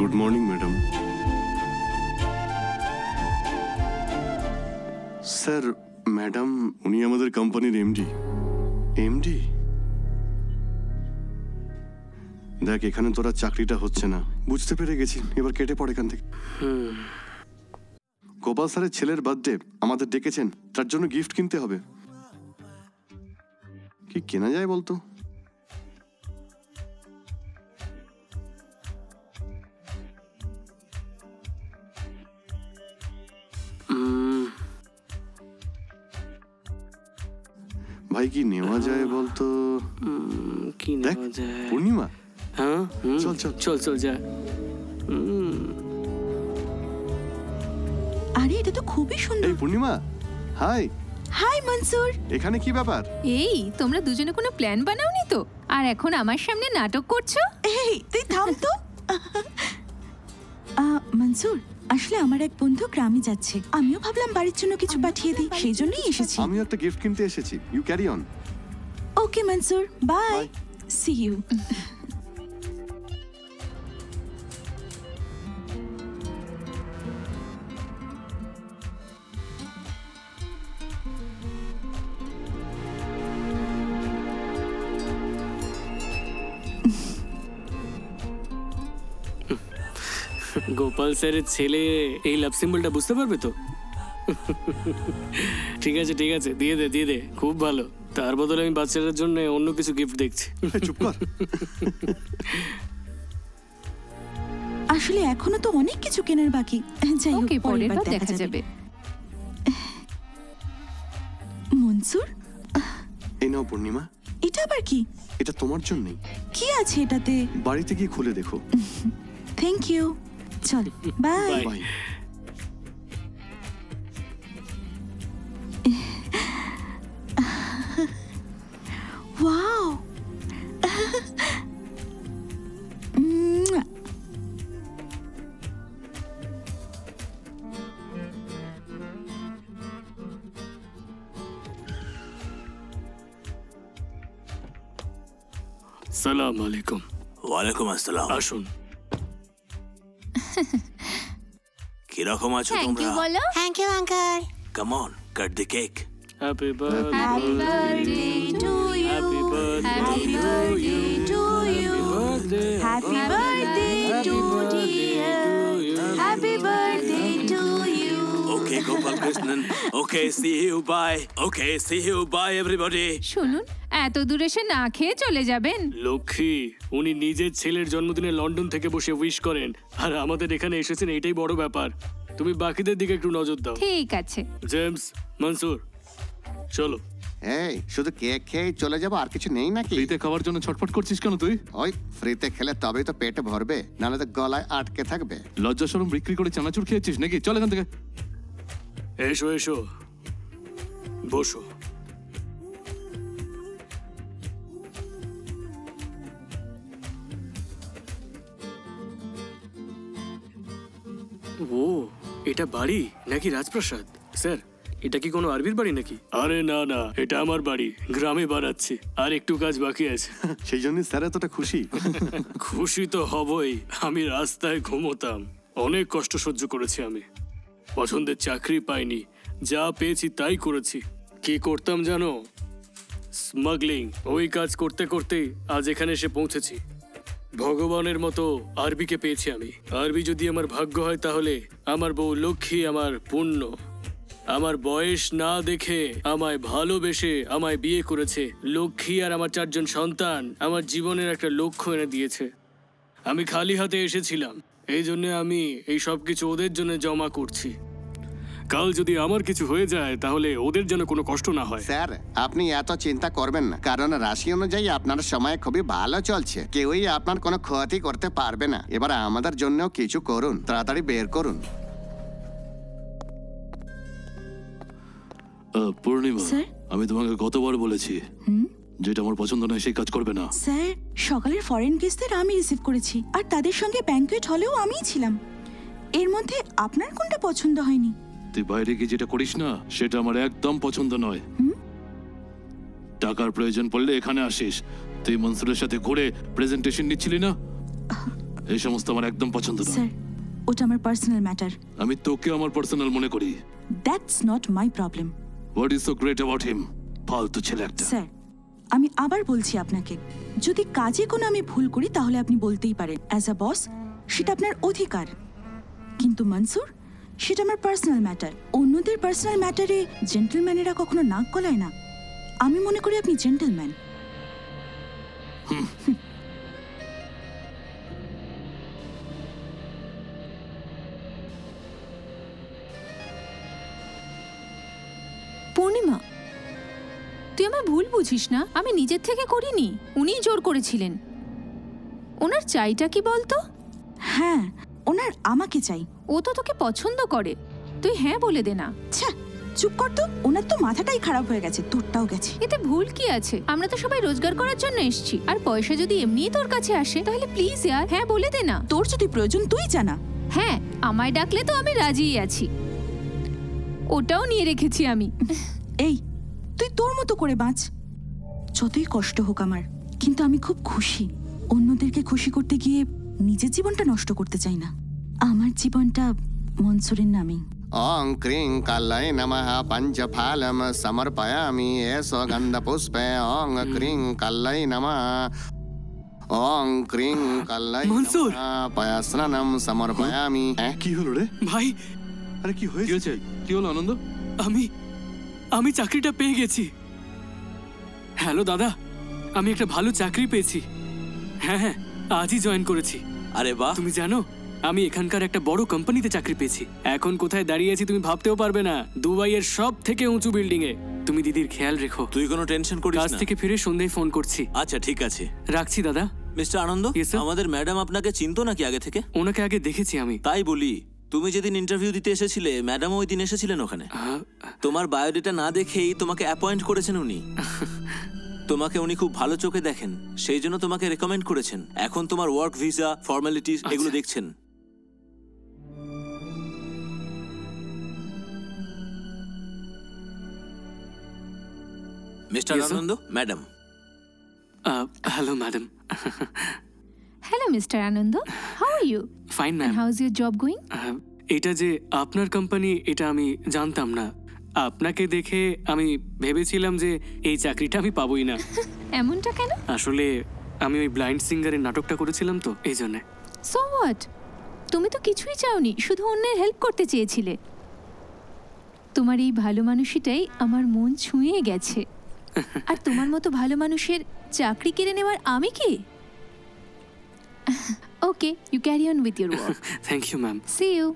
Good morning madam. Sir, madam উনি আমাদের কোম্পানির এমডি। এমডি? দেখ, এখানে তোরা চাকরিটা হচ্ছে না, বুঝতে পেরে গেছি, এবার কেটে পড় এখান থেকে। গোপাল স্যারের ছেলের বার্থডে, আমাদের ডেকেছেন, তার জন্য গিফট কিনতে হবে। কি কেনা যায় বলতো? ভাই কি নেওয়া যায় বলতো? কি নেওয়া যায়? পূর্ণিমা, হ্যাঁ চল চল চল চল যা। আরে এটা তো খুবই সুন্দর। এই পূর্ণিমা, হাই। হাই মনসুর। এখানে কি ব্যাপার? এই তোমরা দুজনে কোনো প্ল্যান বানাওনি তো, আর এখন আমার সামনে নাটক করছো? এই তুই থাম তো। মনসুর, আসলে আমার এক বন্ধু গ্রামে যাচ্ছে, আমিও ভাবলাম বাড়ির জন্য কিছু পাঠিয়ে দিই, সেই জন্যই এসেছি। আমিও একটা গিফট কিনতে এসেছি। You carry on. Okay Mansoor, bye, see you. Gopal স্যারের ছেলে এই লাভ সিম্বলটা বুঝতে পারবে তো? ঠিক আছে ঠিক আছে, দিয়ে দে দিয়ে দে, খুব ভালো। তার বদলে আমি বাচ্চাদের জন্য অন্য কিছু গিফট দেখছি। চুপ কর। আসলে এখনো তো অনেক কিছু কেনার বাকি, যাই হোক ওকে, পরের পরের বার বার দেখা যাবে। মনসুর, এই নাও পূর্ণিমা। এটা আবার কি? এটা তোমার জন্যই। কি আছে এটাতে? বাড়িতে গিয়ে খুলে দেখো। থ্যাংক ইউ, চল বাই। Bye. বাই। ওয়াও। সালাম আলাইকুম। ওয়ালাইকুম আসসালাম। আসুন। কিরকম আছো থ্যাংক তোমরা? ইউ বলো। Thank you uncle. Come on, cut the cake. Happy birthday happy birthday to you, happy birthday happy birthday to you, happy birthday to dear, happy birthday to you. Okay Gopal Krishnan, okay see you bye, okay see you bye everybody. শুনুন, এত দূরে এসে না খেয়ে চলে যাবেন? লক্ষ্মী, উনি নিজের ছেলের জন্মদিনে লন্ডন থেকে বসে উইশ করেন, আর আমাদের এখানে এসেছেন, এটাই বড় ব্যাপার। তুমি বাকিদের দিকে একটু নজর দাও। ঠিক আছে। জেমস, মনসুর, চলো। এই শুধু কেক খেয়ে চলে যাবো, আর কিছু নেই নাকি? ফ্রিতে খাওয়ার জন্য ছটফট করছিস কেন তুই? ওই ফ্রিতে খেলে তবেই তো পেটে ভরবে, নাহলে তো গলায় আটকে থাকবে। লজ্জা শরম বিক্রি করে চানাচুর খেয়েছিস নাকি? চল এখান থেকে। এসো এসো, বসো। ও, এটা বাড়ি নাকি রাজপ্রাসাদ? স্যার, এটা কি কোনো আরবির বাড়ি নাকি? আরে না না, এটা আমার বাড়ি, গ্রামে বানাচ্ছি, আর একটু কাজ বাকি আছে। সেই জন্য স্যার এতটা খুশি। খুশি তো হবই, আমি রাস্তায় ঘুমোতাম, অনেক কষ্ট সহ্য করেছি আমি, পছন্দের চাকরি পাইনি, যা পেয়েছি তাই করেছি। কি করতাম জানো? স্মাগলিং। ওই কাজ করতে করতেই আজ এখানে এসে পৌঁছেছি। ভগবানের মতো আরবিকে পেয়েছি আমি। আরবি যদি আমার ভাগ্য হয় তাহলে আমার বউ লক্ষ্মী আমার পুণ্য। আমার বয়স না দেখে আমায় ভালোবেসে আমায় বিয়ে করেছে। লক্ষ্মী আর আমার 4 জন সন্তান আমার জীবনের একটা লক্ষ্য এনে দিয়েছে। আমি খালি হাতে এসেছিলাম, এই জন্য আমি এই সব কিছু ওদের জন্য জমা করছি। কাল যদি আমার কিছু হয়ে যায় তাহলে ওদের যেন কোনো কষ্ট না হয়। স্যার, আপনি এত চিন্তা করবেন না, কারণ রাশি অনুযায়ী আপনার সময় খুবই ভালো চলছে, কেউই আপনার কোনো ক্ষতি করতে পারবে না। এবার আমাদের জন্য কিছু করুন, তাড়াতাড়ি বের করুন। পূর্ণিমা, স্যার? আমি তোমাকে কতবার বলেছি যেটা আমার পছন্দ নয় সেই কাজ করবে না। স্যার, সকালের ফরেন গেস্টদের আমি রিসিভ করেছি, আর তাদের সঙ্গে ব্যাংকুয়েট হলেও আমিই ছিলাম। এর মধ্যে আপনার কোনটা পছন্দ হয়নি? তুই বাইরে গিয়ে যেটা করিস না সেটা আমার একদম পছন্দ নয়। টাকার প্রয়োজন পড়লে এখানে আসিস। তুই মনসুরের সাথে ঘুরে প্রেজেন্টেশন নিচ্ছিলি না? এই সমস্ত আমার একদম পছন্দ না। স্যার ওটা আমার পার্সোনাল ম্যাটার। আমি তোকে আমার পার্সোনাল মনে করি। That's not my problem. What is so great about him? ফালতু ছেলে একটা। স্যার আমি আবার বলছি আপনাকে, যদি কাজে কোনো আমি ভুল করি তাহলে আপনি বলতেই পারেন, অ্যাজ আ বস সেটা আপনার অধিকার। কিন্তু মনসুর, সেটা আমার পার্সোনাল ম্যাটার। অন্যদের পার্সোনাল ম্যাটারে জেন্টলম্যানেরা কখনো নাক গলায় না। আমি মনে করি আপনি জেন্টলম্যান। পূর্ণিমা, তুই আমার ভুল বুঝিস না, আমি নিজের থেকে করিনি, উনিই জোর করেছিলেন। ওনার চাইটা কি বলতো? হ্যাঁ, ওনার আমাকে চাই। ও তো তোকে পছন্দ করে, তুই হ্যাঁ বলে দে না। ছ্যা, চুপ কর তো। ওনার তো মাথাটাই খারাপ হয়ে গেছে, তোরটাও গেছে। এতে ভুল কি আছে? আমরা তো সবাই রোজগার করার জন্য এসেছি, আর পয়সা যদি এমনিই তোর কাছে আসে তাহলে প্লিজ ইয়ার হ্যাঁ বলে দে না। তোর যদি প্রয়োজন তুই জানা। হ্যাঁ, আমায় ডাকলে তো আমি রাজিই আছি, ওটাও নিয়ে রেখেছি আমি। এই, তুই তোর মতো করে বাঁচ, যতই কষ্ট হোক আমার। কিন্তু আমি খুব খুশি। অন্যদেরকে খুশি করতে গিয়ে নিজের জীবনটা নষ্ট করতে চাই না। আমার জীবনটা মনসুরের নামেই। ओं क्रीं कालाय नमः पंचफालम समर्पयामि सौगंध पुष्पे ओं क्रीं कालाय नमः ओं क्रीं कालाय মনসুর! पयस्नानं समर्पयामि। কি হলো রে? ভাই, আরে কি কি হয়েছে? হয়েছে? কি হলো আনন্দ? আমি চাকরিটা পেয়ে গেছি। হ্যালো দাদা, আমি একটা ভালো চাকরি পেয়েছি। হ্যাঁ হ্যাঁ, আজই জয়েন করেছি। আরে বাহ, তুমি জানো, আমি এখানকার একটা বড় কোম্পানিতে চাকরি পেয়েছি। এখন কোথায় দাঁড়িয়ে আছি তুমি ভাবতেও পারবে না। দুবাইয়ের সব থেকে উঁচু বিল্ডিং এ। তুমি দিদির খেয়াল রেখো। তুই কোনো টেনশন করিস কাজ না। থেকে ফিরে সন্ধ্যায় ফোন করছি। আচ্ছা ঠিক আছে। রাখছি দাদা। মিস্টার আনন্দ, Yes, sir? আমাদের ম্যাডাম আপনাকে চিনতো নাকি আগে থেকে? ওনাকে আগে দেখেছি আমি। তাই বলি, তুমি যেদিন ইন্টারভিউ দিতে এসেছিলে ম্যাডাম ওই দিন এসেছিলেন ওখানে। হ্যাঁ, তোমার বায়োডেটা না দেখেই তোমাকে অ্যাপয়েন্ট করেছেন উনি। তোমাকে উনি খুব ভালো চোখে দেখেন, সেই জন্য তোমাকে রেকমেন্ড করেছেন। এখন তোমার ওয়ার্ক ভিসা, ফর্মালিটিস এগুলো দেখছেন। Mister Yes, sir? Anand, madam. Hello madam. Hello mister Anand, how are you? Fine ma'am. How is your job going? এটা যে আপনার কোম্পানি এটা আমি জানতাম না। আপনাকে দেখে আমি ভেবেছিলাম যে এই চাকরিটা আমি পাবোই না। এমনটা কেন? আসলে আমি ওই ব্লাইন্ড সিঙ্গারের নাটকটা করেছিলাম তো, এই জন্যে। So what? তুমি তো কিছুই চাওনি, শুধু অন্যের হেল্প করতে চেয়েছিলে। তোমার এই ভালো মানুষটাই আমার মন ছুঁয়ে গেছে। আর তোমার মতো ভালো মানুষের চাকরি কেড়ে নেওয়ার আমি কি? Okay, you carry on with your work. Thank you ma'am. See you.